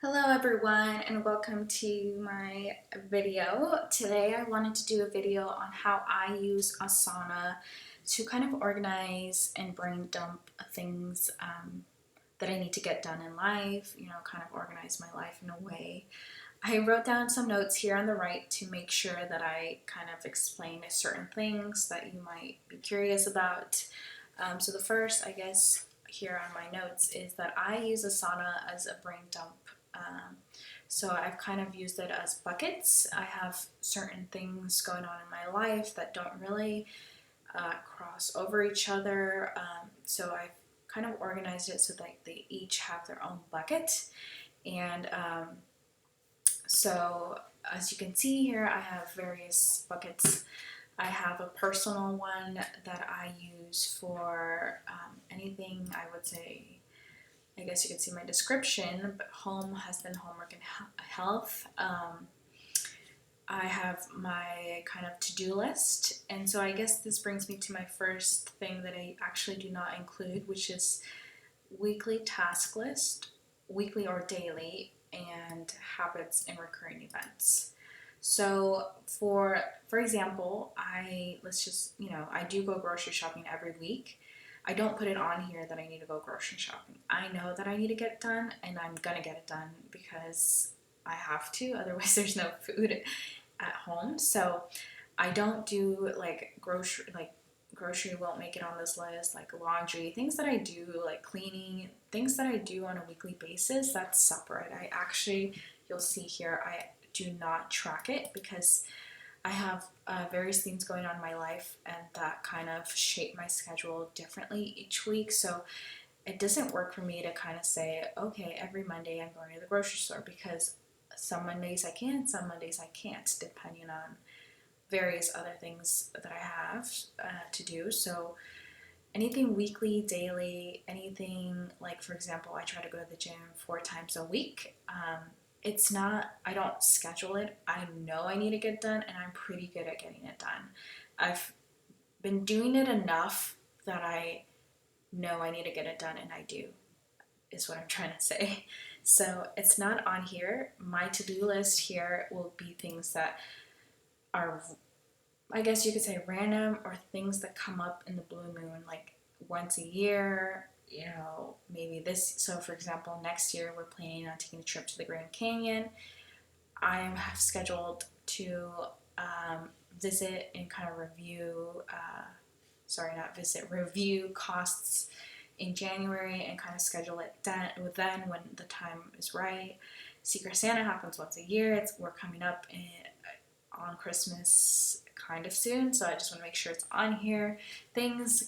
Hello everyone and welcome to my video. Today I wanted to do a video on how I use Asana to kind of organize and brain dump things that I need to get done in life, kind of organize my life in a way. I wrote down some notes here on the right to make sure that I kind of explain certain things that you might be curious about. So the first, I guess, here on my notes is that I use Asana as a brain dump. Um, so I've kind of used it as buckets. I have certain things going on in my life that don't really cross over each other. So I've kind of organized it so that they each have their own bucket. And so as you can see here, I have various buckets. I have a personal one that I use for anything, I would say, I guess you can see my description, but home, husband, homework, and health. I have my kind of to-do list, and so I guess this brings me to my first thing that I actually do not include, which is weekly task list, weekly or daily, and habits and recurring events. So for example, I do go grocery shopping every week. I don't put it on here that I need to go grocery shopping. I know that I need to get it done and I'm gonna get it done because I have to, otherwise there's no food at home. So I don't do grocery won't make it on this list, like laundry, things that I do, like cleaning, things that I do on a weekly basis, that's separate. I actually, you'll see here, I do not track it because I have various things going on in my life and that kind of shape my schedule differently each week. So it doesn't work for me to kind of say, okay, every Monday I'm going to the grocery store, because some Mondays I can, some Mondays I can't, depending on various other things that I have to do. So anything weekly, daily, anything like, for example, I try to go to the gym 4 times a week. It's not, I don't schedule it. I know I need to get done and I'm pretty good at getting it done. I've been doing it enough that I know I need to get it done, and I do, is what I'm trying to say. So it's not on here. My to-do list here will be things that are, I guess you could say, random, or things that come up in the blue moon, like once a year, maybe this. So for example, next year we're planning on taking a trip to the Grand Canyon. I have scheduled to visit and kind of review costs in January and kind of schedule it then when the time is right. Secret Santa happens once a year. We're coming up on Christmas kind of soon, so I just want to make sure it's on here.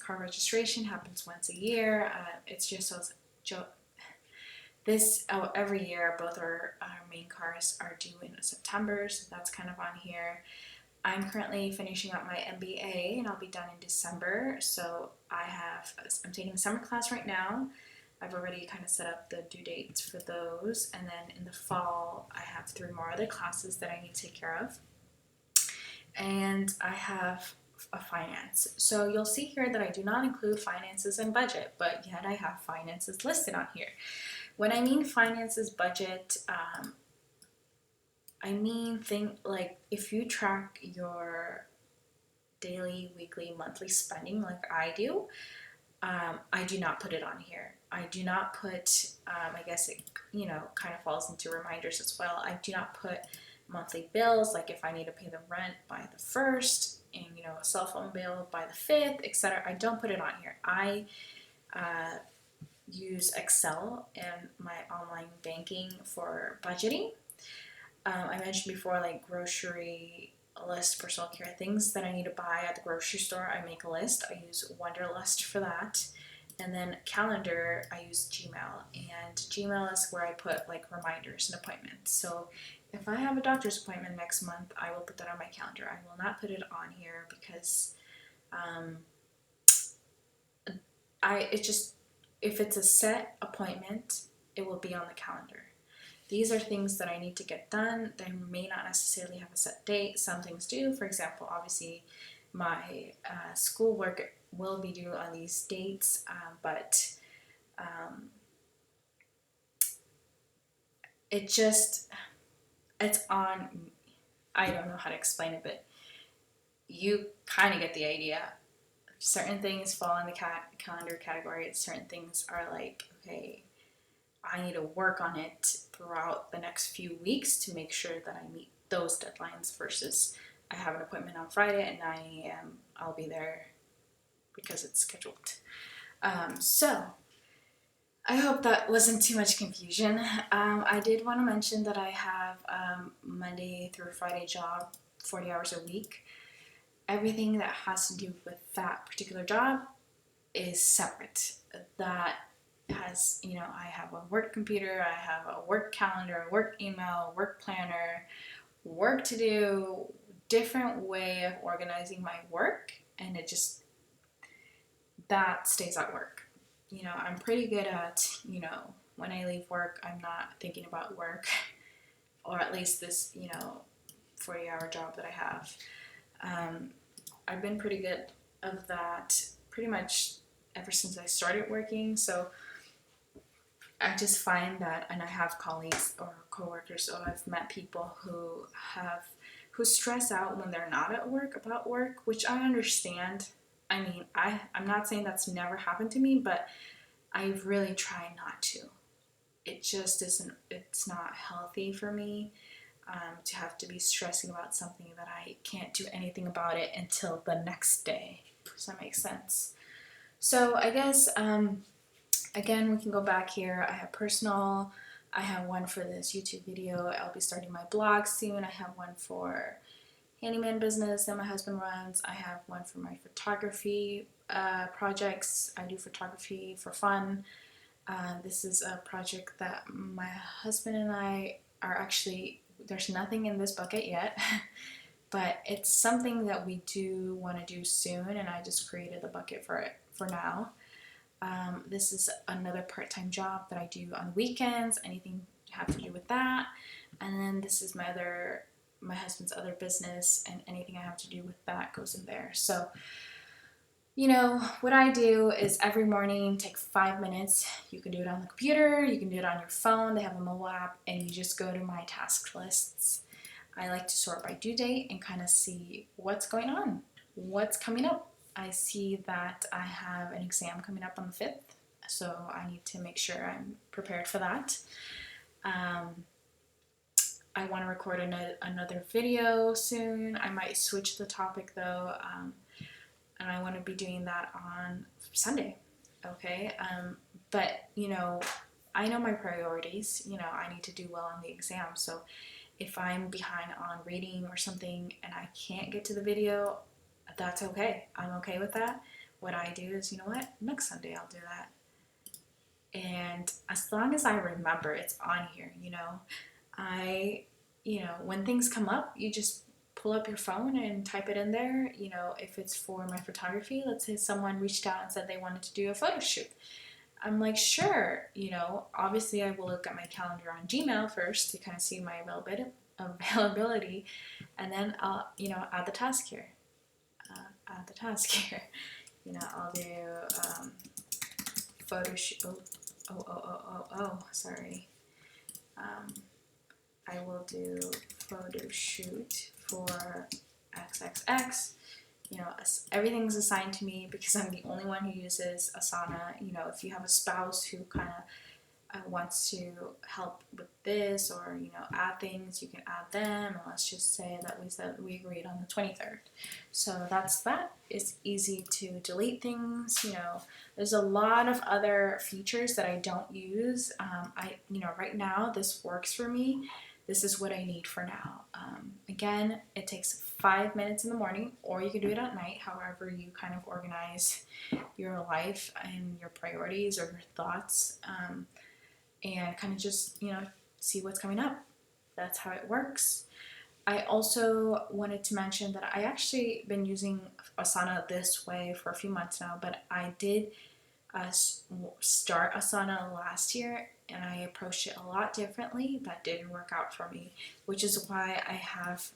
Car registration happens once a year. It's just so every year both our main cars are due in September, so that's kind of on here. I'm currently finishing up my MBA and I'll be done in December, so I'm taking a summer class right now. I've already kind of set up the due dates for those, and then in the fall I have 3 more other classes that I need to take care of. And I have a finance. So you'll see here that I do not include finances and budget, but yet I have finances listed on here. When I mean finances, budget, I mean like if you track your daily, weekly, monthly spending like I do, I do not put it on here. I do not put, I guess it, kind of falls into reminders as well. I do not put monthly bills, like if I need to pay the rent by the 1st and, a cell phone bill by the 5th, etc. I don't put it on here. I use Excel and my online banking for budgeting. I mentioned before, like grocery list, personal care, things that I need to buy at the grocery store, I make a list. I use Wunderlist for that. And then calendar, I use Gmail, and Gmail is where I put like reminders and appointments. So if I have a doctor's appointment next month, I will put that on my calendar. I will not put it on here because if it's a set appointment, it will be on the calendar. These are things that I need to get done. They may not necessarily have a set date. Some things do. For example, obviously, my schoolwork will be due on these dates, but it's on, I don't know how to explain it, but you kind of get the idea. Certain things fall in the calendar category. Certain things are like, okay, I need to work on it throughout the next few weeks to make sure that I meet those deadlines versus I have an appointment on Friday at 9 a.m. I'll be there because it's scheduled. So I hope that wasn't too much confusion. I did want to mention that I have Monday through Friday job, 40 hours a week. Everything that has to do with that particular job is separate. That has, I have a work computer, I have a work calendar, a work email, work planner, work to do, different way of organizing my work, and that stays at work. I'm pretty good at, when I leave work, I'm not thinking about work, or at least this, 40-hour job that I have. I've been pretty good of that pretty much ever since I started working. So I just find that, and I have colleagues or coworkers, or I've met people who stress out when they're not at work about work, which I understand. I mean, I'm not saying that's never happened to me, but I really try not to. It just isn't, it's not healthy for me to have to be stressing about something that I can't do anything about it until the next day. Does that make sense? So I guess, again, we can go back here. I have personal. I have one for this YouTube video. I'll be starting my blog soon. I have one for handyman business that my husband runs. I have one for my photography projects. I do photography for fun. This is a project that my husband and I are actually, there's nothing in this bucket yet, but it's something that we do want to do soon, and I just created the bucket for it for now. This is another part-time job that I do on weekends, anything have to do with that. And then this is my husband's other business, and anything I have to do with that goes in there. So, what I do is every morning take 5 minutes. You can do it on the computer, you can do it on your phone. They have a mobile app, and you just go to my task lists. I like to sort by due date and kind of see what's going on, what's coming up. I see that I have an exam coming up on the 5th, so I need to make sure I'm prepared for that. I want to record another video soon. I might switch the topic though, and I want to be doing that on Sunday, okay? But, I know my priorities. I need to do well on the exam, so if I'm behind on reading or something and I can't get to the video, that's okay. I'm okay with that. What I do is, next Sunday I'll do that. And as long as I remember it's on here, when things come up, you just pull up your phone and type it in there. If it's for my photography, let's say someone reached out and said they wanted to do a photo shoot. I'm like, sure, obviously I will look at my calendar on Gmail first to kind of see my availability, and then I'll, add the task here. I'll do photo shoot. Sorry. I will do photo shoot for XXX. Everything's assigned to me because I'm the only one who uses Asana. If you have a spouse who kind of wants to help with this or, add things, you can add them. And let's just say that we agreed on the 23rd. So that's that. It's easy to delete things. There's a lot of other features that I don't use. Right now this works for me. This is what I need for now. Again, it takes 5 minutes in the morning, or you can do it at night, however you kind of organize your life and your priorities or your thoughts, and kind of just, see what's coming up. That's how it works. I also wanted to mention that I actually been using Asana this way for a few months now, but I did start Asana last year, and I approached it a lot differently. That didn't work out for me, which is why I have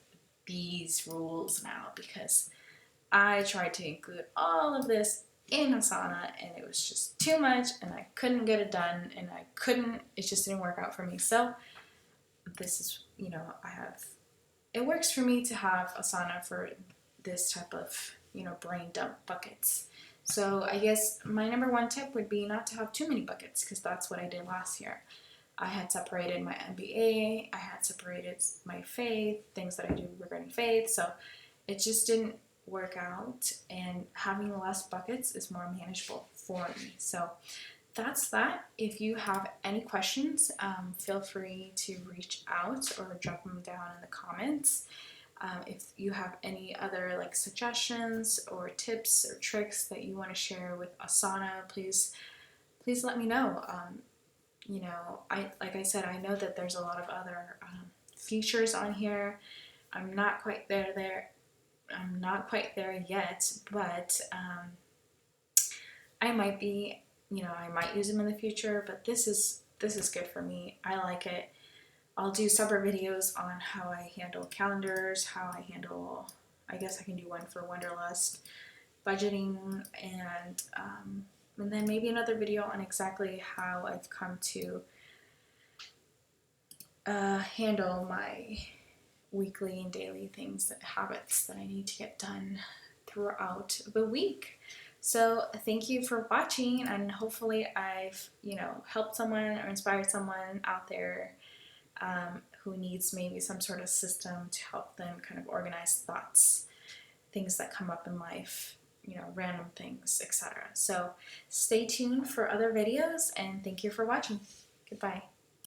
these rules now, because I tried to include all of this in Asana and it was just too much and I couldn't get it done, and it just didn't work out for me. So this is, you know, it works for me to have Asana for this type of, you know, brain dump buckets. So I guess my number one tip would be not to have too many buckets, because that's what I did last year. I had separated my MBA, I had separated my faith, things that I do regarding faith, so it just didn't work out, and having less buckets is more manageable for me. So that's that. If you have any questions, feel free to reach out or drop them down in the comments. If you have any other like suggestions or tips or tricks that you want to share with Asana, please let me know. You know, like I said, I know that there's a lot of other features on here. I'm not quite there. I'm not quite there yet, but I might be. You know, I might use them in the future. But this is good for me. I like it. I'll do separate videos on how I handle calendars, how I handle. I guess I can do one for Wonderlust, budgeting, and then maybe another video on exactly how I've come to handle my weekly and daily things, habits that I need to get done throughout the week. So thank you for watching, and hopefully I've, you know, helped someone or inspired someone out there who needs maybe some sort of system to help them kind of organize thoughts, things that come up in life, you know, random things, etc. So stay tuned for other videos, and thank you for watching. Goodbye.